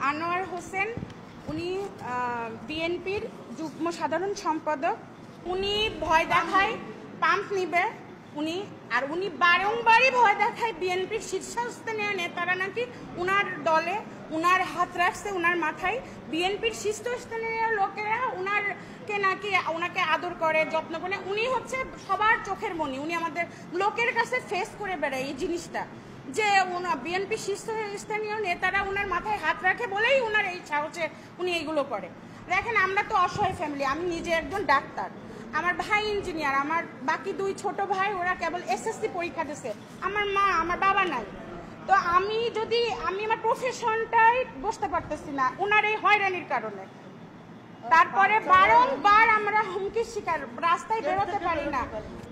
আনোয়ার হোসেন, উনি বিএনপির যুগ্ম সাধারণ সম্পাদক। উনি ভয় দেখায় পাম্প নিবে উনি বারংবারই ভয় দেখায় বিএনপির শীর্ষস্থানীয় নেতারা নাকি উনার দলে উনার হাত রাখছে উনার মাথায়। বিএনপির শীর্ষস্থানীয় লোকেরা ওনাকে আদর করে, যত্ন করে। উনি হচ্ছে সবার চোখের মণি। উনি আমাদের লোকের কাছে ফেস করে বেড়ায় এই জিনিসটা, যে বিএনপি শীর্ষস্থানীয় নেতারা উনার মাথায় হাত রাখে বলেই উনার এই সাহসে উনি এইগুলো করে। দেখেন, আমরা তো অসহায় ফ্যামিলি। আমি নিজে একজন ডাক্তার, আমার ভাই ইঞ্জিনিয়ার, আমার বাকি দুই ছোট ভাই ওরা কেবল এসএসসি পরীক্ষা দিচ্ছে, আমার মা আমার বাবা নাই। তো আমি আমার প্রফেশনটাই বসতে পারতেছি না ওনার এই হয়রানির কারণে। তারপরে বারংবার আমরা হুমকির শিকার, রাস্তায় বেরোতে পারি না,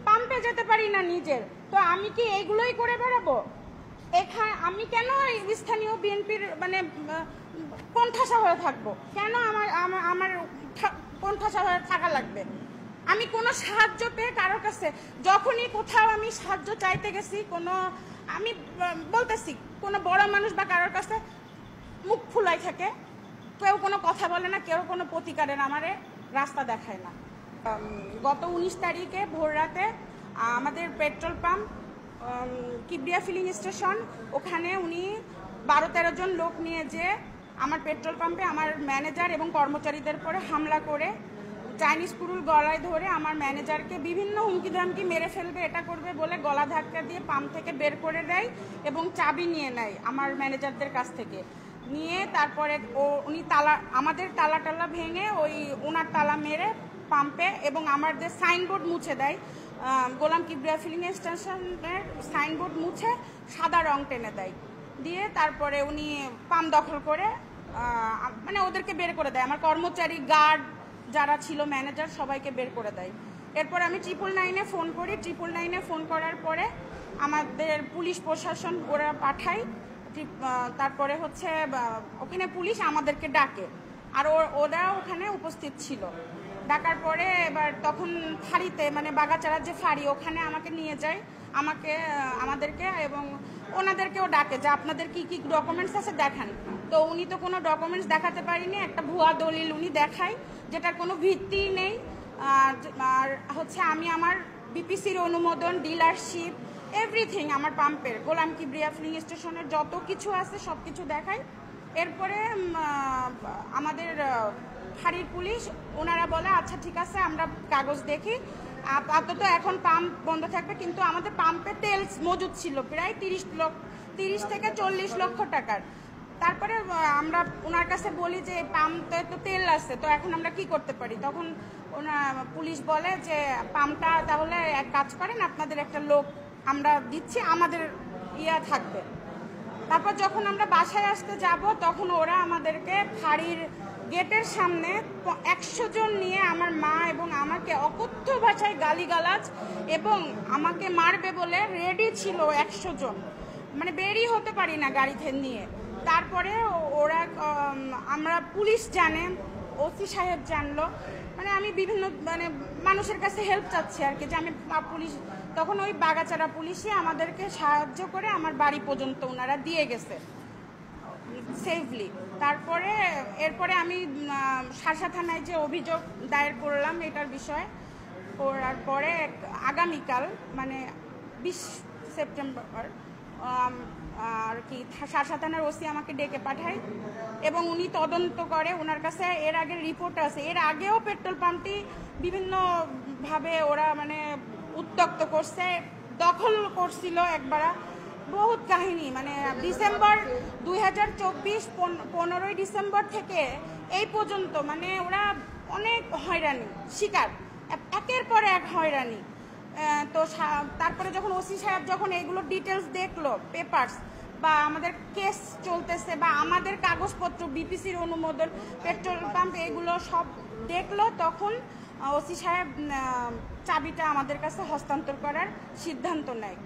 পাম্পে যেতে পারি না নিজের। তো আমি কি এইগুলোই করে বেড়াবো? আমি কেন স্থানীয় বিএনপির মানে কোণঠাসা হয়ে থাকবো? কেন আমার কোণঠাসা হয়ে থাকা লাগবে? আমি কোনো সাহায্য পেয়ে কারোর কাছে, যখনই কোথাও আমি সাহায্য চাইতে গেছি, আমি বলতেছি কোনো বড় মানুষ বা কারোর কাছে, মুখ ফুলাই থাকে, কেউ কোনো কথা বলে না, কেউ কোনো প্রতিকারের আমারে রাস্তা দেখায় না। গত 19 তারিখে ভোর রাতে আমাদের petrol pump Kibria filling station, ওখানে উনি 12-13 জন লোক নিয়ে যে আমার পেট্রোল পাম্পে আমার ম্যানেজার এবং কর্মচারীদের পরে হামলা করে চাইনিজ কুরুল গলায় ধরে আমার ম্যানেজারকে বিভিন্ন হুমকি ধামকি, মেরে ফেলবে, এটা করবে বলে গলা ধাক্কা দিয়ে পাম্প থেকে বের করে দেয় এবং চাবি নিয়ে নেয় আমার ম্যানেজারদের কাছ থেকে। নিয়ে তারপরে উনি আমাদের তালা ভেঙে ওনার তালা মেরে পাম্পে এবং আমাদের সাইনবোর্ড মুছে দেয়। গোলাম কিবরিয়া ফিলিং স্টেশনের সাইনবোর্ড মুছে সাদা রং টেনে দেয়, দিয়ে তারপরে উনি পাম্প দখল করে মানে ওদেরকে বের করে দেয়। আমার কর্মচারী, গার্ড যারা ছিল, ম্যানেজার, সবাইকে বের করে দেয়। এরপর আমি 999-এ ফোন করি। 999-এ ফোন করার পরে আমাদের পুলিশ প্রশাসন ওরা পাঠায়। তারপরে হচ্ছে ওখানে পুলিশ আমাদেরকে ডাকে, আর ওরা ওখানে উপস্থিত ছিল। ডাকার পরে এবার তখন ফাঁড়িতে, মানে বাগাচারার যে ফাঁড়ি, ওখানে আমাকে নিয়ে যায়, আমাদেরকে এবং ওনাদেরকেও ডাকে যে আপনাদের কি কি ডকুমেন্টস আছে দেখান। তো উনি তো কোনো ডকুমেন্টস দেখাতে পারিনি, একটা ভুয়া দলিল উনি দেখায় যেটার কোনো ভিত্তি নেই। আর হচ্ছে আমি আমার বিপিসির অনুমোদন, ডিলারশিপ, এভরিথিং আমার পাম্পের, গোলাম কিবরিয়া ফিলিং স্টেশনের যত কিছু আছে সব কিছু দেখায়। এরপরে আমাদের ফাঁড়ির পুলিশ ওনারা বলে আচ্ছা ঠিক আছে, আমরা কাগজ দেখি, আপাতত এখন পাম্প বন্ধ থাকবে। কিন্তু আমাদের পাম্পে তেল মজুদ ছিল প্রায় 30 থেকে 40 লক্ষ টাকার। তারপরে আমরা ওনার কাছে বলি যে পাম্পে তো তেল আছে, তো এখন আমরা কি করতে পারি? তখন পুলিশ বলে যে পাম্পটা তাহলে এক কাজ করেন, আপনাদের একটা লোক আমরা দিচ্ছি, আমাদের থাকবে। তারপর যখন আমরা বাসায় আসতে যাব, তখন ওরা আমাদেরকে ফাঁড়ির গেটের সামনে 100 জন নিয়ে আমার মা এবং আমাকে অকথ্য ভাষায় গালিগালাজ এবং আমাকে মারবে বলে রেডি ছিল 100 জন, মানে বেরিয়ে হতে পারি না গাড়িতে নিয়ে। তারপরে আমরা পুলিশ জানে, ওসি সাহেব জানলো, মানে আমি বিভিন্ন মানুষের কাছে হেল্প চাচ্ছি আর কি, যে আমি পুলিশ। তখন ওই বাগাচারা পুলিশে আমাদেরকে সাহায্য করে আমার বাড়ি পর্যন্ত ওনারা দিয়ে গেছে সেফলি। এরপরে আমি শার্শা থানায় যে অভিযোগ দায়ের করলাম এটার বিষয়ে, করার পরে আগামীকাল মানে 20 সেপ্টেম্বর আর কি শার্শা থানার ওসি আমাকে ডেকে পাঠায় এবং উনি তদন্ত করে। ওনার কাছে এর আগের রিপোর্ট আছে, এর আগেও পেট্রোল পাম্পটি বিভিন্নভাবে ওরা মানে উত্তক্ত করছে, দখল করছিল একবার, বহুত কাহিনী। মানে ডিসেম্বর 2024 15ই ডিসেম্বর থেকে এই পর্যন্ত মানে ওরা অনেক হয়রানি শিকার, একের পর এক হয়রানি। তো তারপরে যখন ওসি সাহেব যখন এইগুলো ডিটেলস দেখলো, পেপারস বা আমাদের কেস চলতেছে বা আমাদের কাগজপত্র, বিপিসির অনুমোদন, পেট্রোল পাম্প, এগুলো সব দেখলো, তখন ওসি সাহেব চাবিটা আমাদের কাছে হস্তান্তর করার সিদ্ধান্ত নেয়।